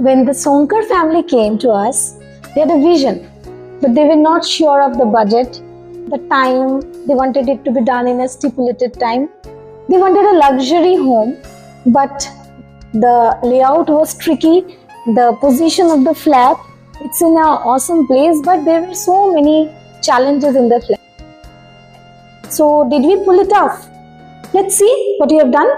when the Sonkar family came to us, they had a vision, but they were not sure of the budget, the time. They wanted it to be done in a stipulated time. They wanted a luxury home, but the layout was tricky. The position of the flat, it's in an awesome place, but there were so many challenges in the flat. So did we pull it off? Let's see what we have done.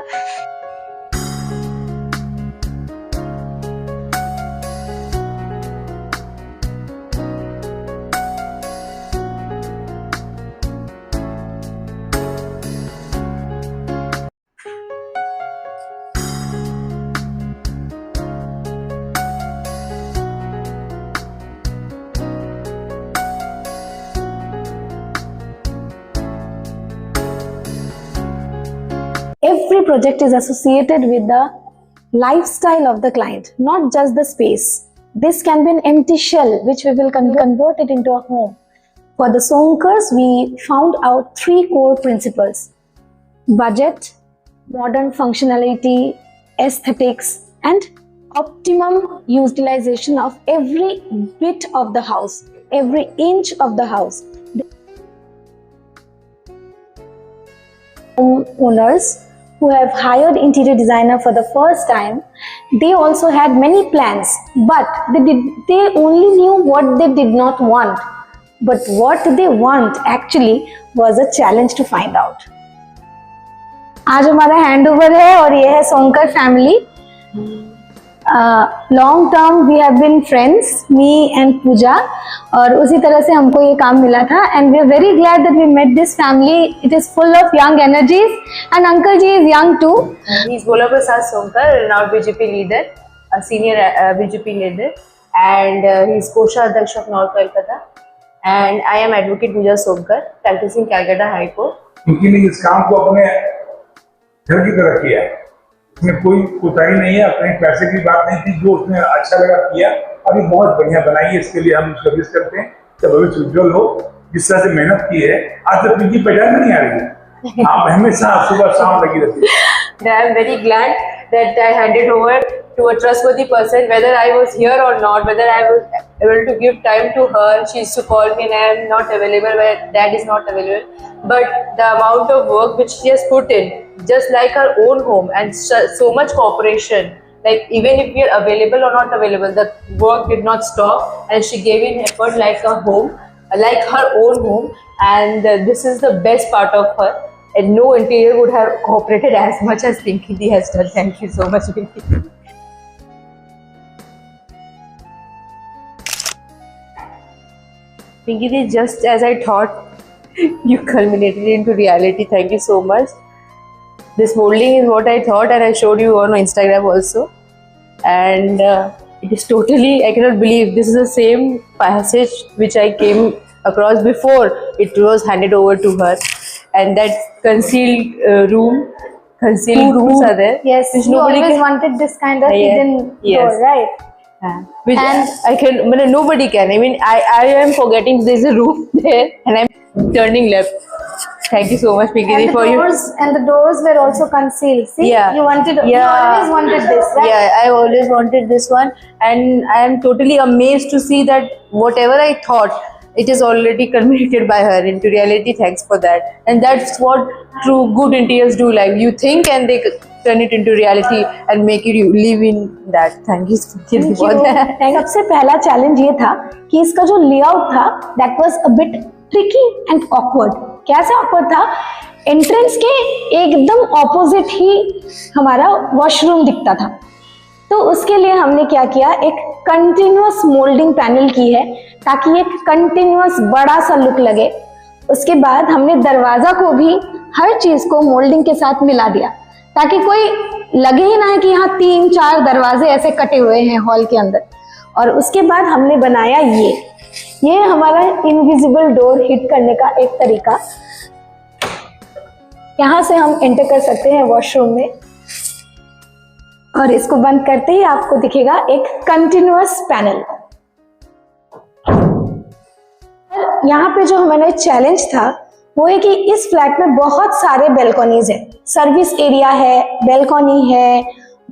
Every project is associated with the lifestyle of the client, not just the space. This can be an empty shell which we will convert it into a home. For the Sonkars, we found out 3 core principles: budget, modern functionality, aesthetics, and optimum utilization of every bit of the house, every inch of the house. Owners who have hired interior designer for the first time, they also had many plans, but they only knew what they did not want. But what they want actually was a challenge to find out. आज हमारा handover है और ये है Sonkar family. Long term we have been friends, me and Pooja, और उसी तरह से हमको ये काम मिला था. And we are very glad that we met this family. It is full of young energies and uncle ji is young too. He is Bhola Prasad Sonkar, now BJP leader, a senior BJP leader, and he is Kosha Adhyaksh of North Kolkata, and I am Advocate Pooja Sonkar, practicing Calcutta High Court. क्योंकि इस काम को अपने घर की तरह किया, इसमें कोई कोताही नहीं है, अपने पैसे की बात नहीं थी, जो उसने अच्छा लगा किया. अभी बहुत बढ़िया बनाई है, इसके लिए हम सर्विस करते हैं कि भविष्य उज्जवल हो. जिस तरह से मेहनत की है, आज तक उनकी पहचान नहीं आ रही है. आप हमेशा सुबह शाम लगी रहती है. I am very glad that I handed over to a trustworthy person, whether I was here or not, whether I was able to give time to her. She used to call me and I am not available, where dad is not available. But the amount of work which she has put in, just like her own home, and so much cooperation, like even if we are available or not available, the work did not stop, and she gave in effort like a home, like her own home. And this is the best part of her. And no interior would have cooperated as much as Pinky Di has done. Thank you so much, Pinky. Pinky Di, just as I thought, you culminated into reality. Thank you so much. This molding is what I thought, and I showed you on Instagram also. And it is totally, I cannot believe this is the same passage which I came across before it was handed over to her. And that concealed concealed rooms are there. Yes, which you nobody always can, wanted this kind of Yeah, hidden yes. door, right? which And- I can, nobody can. I mean, I am forgetting there's a room there, and I'm turning left. Thank you so much, Pinky Di, for you. And the doors were also concealed. See, Yeah. you always wanted this, right? Yeah, I always wanted this one, and I am totally amazed to see that whatever I thought, it is already culminated by her into reality. Thanks for that. And that's what true good interiors do. Like, you think and they turn it into reality and make you live in that. Thank you for that. सबसे पहला challenge ये था कि इसका जो layout था that was a bit tricky and awkward. कैसे awkward था? एंट्रेंस के एकदम ऑपोजिट ही हमारा वॉशरूम दिखता था. तो उसके लिए हमने क्या किया, एक कंटिन्यूअस मोल्डिंग पैनल की है ताकि एक कंटिन्यूअस बड़ा सा लुक लगे. उसके बाद हमने दरवाजा को भी हर चीज को मोल्डिंग के साथ मिला दिया ताकि कोई लगे ही ना है कि यहाँ 3-4 दरवाजे ऐसे कटे हुए हैं हॉल के अंदर. और उसके बाद हमने बनाया ये हमारा इनविजिबल डोर हिट करने का एक तरीका. यहाँ से हम एंटर कर सकते हैं वॉशरूम में, और इसको बंद करते ही आपको दिखेगा एक कंटिन्यूअस पैनल. यहाँ पे जो हमारा चैलेंज था वो है कि इस फ्लैट में बहुत सारे बेल्कोनीज हैं. सर्विस एरिया है, बेल्कोनी है,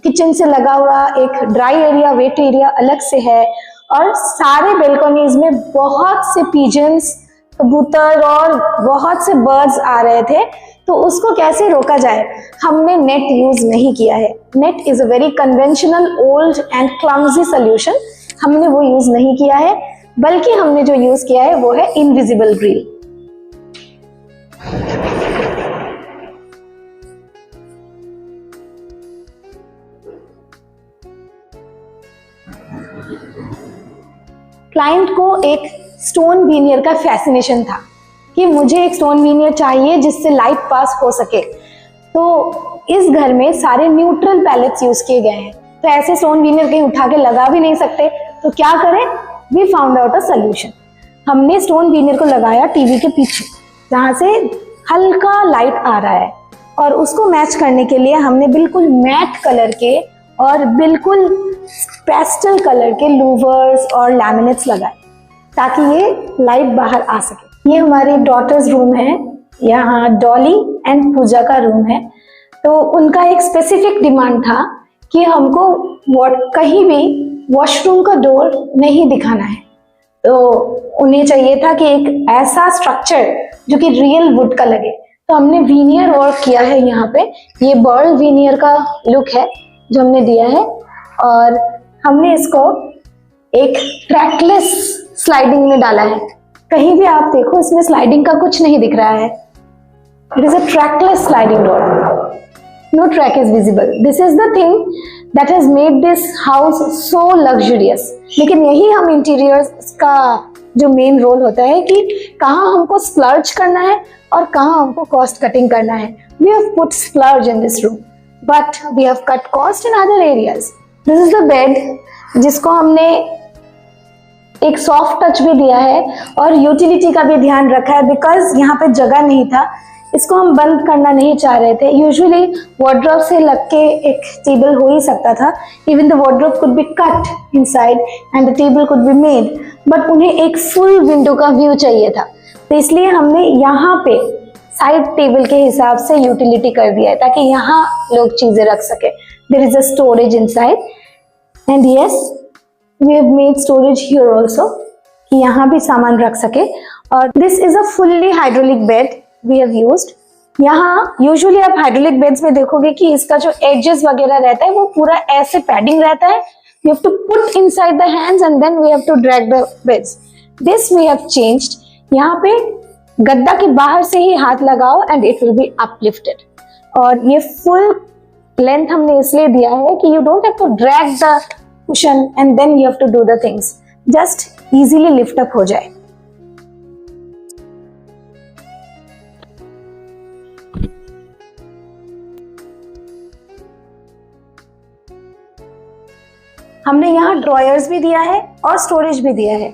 किचन से लगा हुआ एक ड्राई एरिया, वेट एरिया अलग से है, और सारे बेल्कोनीज में बहुत से पिजन्स, कबूतर और बहुत से बर्ड्स आ रहे थे। तो उसको कैसे रोका जाए? हमने नेट यूज नहीं किया है। Net is a very conventional, old and clumsy solution. हमने वो यूज नहीं किया है, बल्कि हमने जो यूज किया है वो है इनविजिबल ग्रिल। क्लाइंट को एक स्टोन वीनियर का फैसिनेशन था कि मुझे एक स्टोन वीनियर चाहिए जिससे लाइट पास हो सके। तो इस घर में सारे न्यूट्रल पैलेट्स यूज किए गए हैं, तो ऐसे स्टोन वीनियर कहीं उठा के लगा भी नहीं सकते, तो क्या करें? We found out a solution. हमने स्टोन वीनियर को लगाया टीवी के पीछे, जहां से हल्का लाइट आ रहा है, और उसको मैच करने के लिए हमने बिल्कुल मैट कलर के और बिल्कुल पेस्टल कलर के लूवर्स और लैमिनेट्स लगाए ताकि ये लाइट बाहर आ सके। ये हमारी डॉटर्स रूम है, यहाँ डॉली एंड पूजा का रूम है। तो उनका एक स्पेसिफिक डिमांड था कि हमको कहीं भी वॉशरूम का डोर नहीं दिखाना है, तो उन्हें चाहिए था कि एक ऐसा स्ट्रक्चर जो कि रियल वुड का लगे। तो हमने वीनियर वर्क किया है यहाँ पे। ये बर्ल वीनियर का लुक है जो हमने दिया है, और हमने इसको एक ट्रैकलेस स्लाइडिंग में डाला है। कहीं भी आप देखो इसमें स्लाइडिंग का कुछ नहीं दिख रहा है। It is a trackless sliding door, no track is visible. This is the thing that has made this house so luxurious. लेकिन यही हम इंटीरियर्स का जो मेन रोल होता है कि कहाँ हमको स्प्लर्ज करना है और कहाँ हमको कॉस्ट कटिंग करना है। We have put splurge in this room, but we have cut cost in other areas. This is the bed, जिसको हमने एक सॉफ्ट टच भी दिया है और यूटिलिटी का भी ध्यान रखा है, बिकॉज यहाँ पे जगह नहीं था। इसको हम बंद करना नहीं चाह रहे थे। यूजुअली वार्डरोब से लग के एक टेबल हो ही सकता था। Even the wardrobe could be cut inside and the table could be made, but उन्हें एक फुल विंडो का व्यू चाहिए था। तो इसलिए हमने यहाँ पे साइड टेबल के हिसाब से यूटिलिटी कर दिया है ताकि यहाँ लोग चीजें रख सके। There is a storage inside, and yes we have made storage here also कि यहाँ भी सामान रख सके। और this is a fully hydraulic bed we have used. यहाँ यूजुअली आप हाइड्रोलिक बेड्स में देखोगे कि इसका जो एजेस वगैरह रहता है वो पूरा ऐसे पैडिंग रहता है। You have to put inside the hands and then we have to drag the beds. This we have changed. यहाँ पे गद्दा के बाहर से ही हाथ लगाओ and it will be uplifted. और ये full length हमने इसलिए दिया है कि you don't have to drag the cushion and then you have to do the things. Just easily lift up हो जाए। हमने यहाँ ड्रॉयर्स भी दिया है और स्टोरेज भी दिया है।